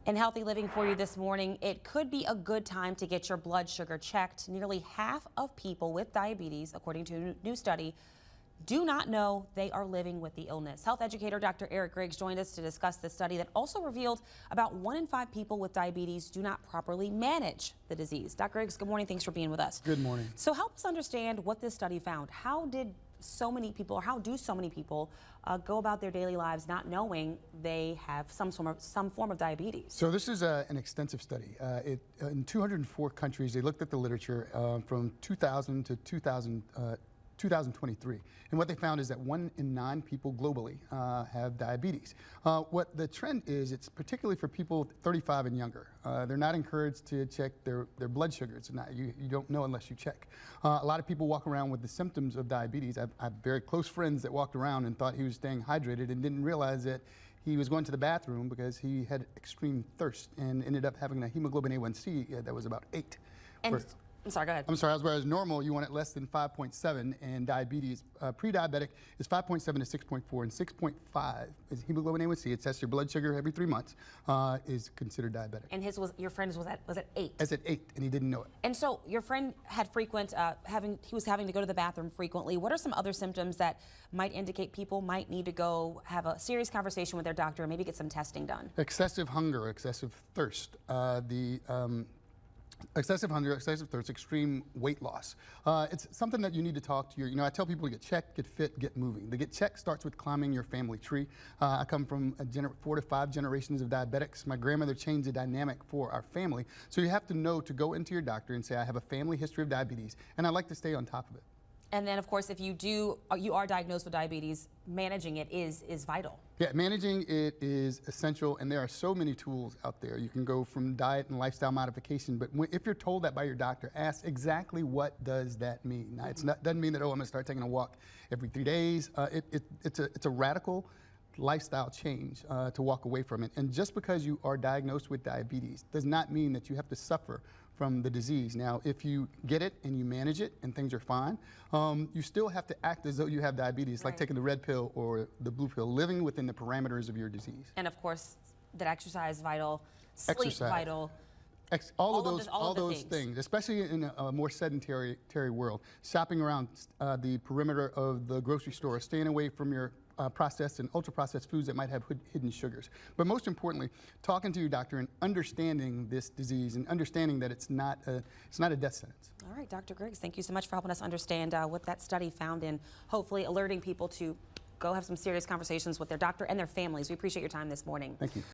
In Healthy Living for you this morning, it could be a good time to get your blood sugar checked. Nearly half of people with diabetes, according to a new study, do not know they are living with the illness. Health educator Dr. Griggs joined us to discuss the study that also revealed about 1 in 5 people with diabetes do not properly manage the disease. Dr. Griggs, good morning. Thanks for being with us. Good morning. So help us understand what this study found. How do so many people go about their daily lives not knowing they have some form of diabetes? So this is an extensive study. In 204 countries, they looked at the literature from 2000 to 2023. And what they found is that 1 in 9 people globally have diabetes. What the trend is, it's particularly for people 35 and younger. They're not encouraged to check their blood sugar. It's not, you don't know unless you check. A lot of people walk around with the symptoms of diabetes. I have very close friends that walked around and thought he was staying hydrated and didn't realize that he was going to the bathroom because he had extreme thirst and ended up having a hemoglobin A1C that was about 8. I'm sorry, go ahead. I'm sorry, whereas normal, you want it less than 5.7, and diabetes, pre-diabetic is 5.7 to 6.4, and 6.5 is hemoglobin A1C. It tests your blood sugar every 3 months, is considered diabetic. And your friend's was at 8? As at 8, and he didn't know it. And so your friend had he was having to go to the bathroom frequently. What are some other symptoms that might indicate people might need to go have a serious conversation with their doctor and maybe get some testing done? Excessive hunger, excessive thirst, excessive hunger, excessive thirst, extreme weight loss. It's something that you need to talk to I tell people to get checked, get fit, get moving. The get checked starts with climbing your family tree. I come from 4 to 5 generations of diabetics. My grandmother changed the dynamic for our family. So you have to know to go into your doctor and say, I have a family history of diabetes, and I'd like to stay on top of it. And then, of course, if you are diagnosed with diabetes, managing it is vital. Yeah, managing it is essential, and there are so many tools out there. You can go from diet and lifestyle modification, but if you're told that by your doctor, ask exactly what does that mean. Now, doesn't mean that, oh, I'm going to start taking a walk every 3 days. It's a radical lifestyle change to walk away from it. And just because you are diagnosed with diabetes does not mean that you have to suffer from the disease. Now, if you get it and you manage it and things are fine, you still have to act as though you have diabetes, like taking the red pill or the blue pill, living within the parameters of your disease. And of course, that exercise vital, sleep vital. All those things, especially in a more sedentary world. Shopping around the perimeter of the grocery store, staying away from your processed and ultra-processed foods that might have hidden sugars. But most importantly, talking to your doctor and understanding this disease and understanding that it's not a death sentence. All right, Dr. Griggs, thank you so much for helping us understand what that study found and hopefully alerting people to go have some serious conversations with their doctor and their families. We appreciate your time this morning. Thank you.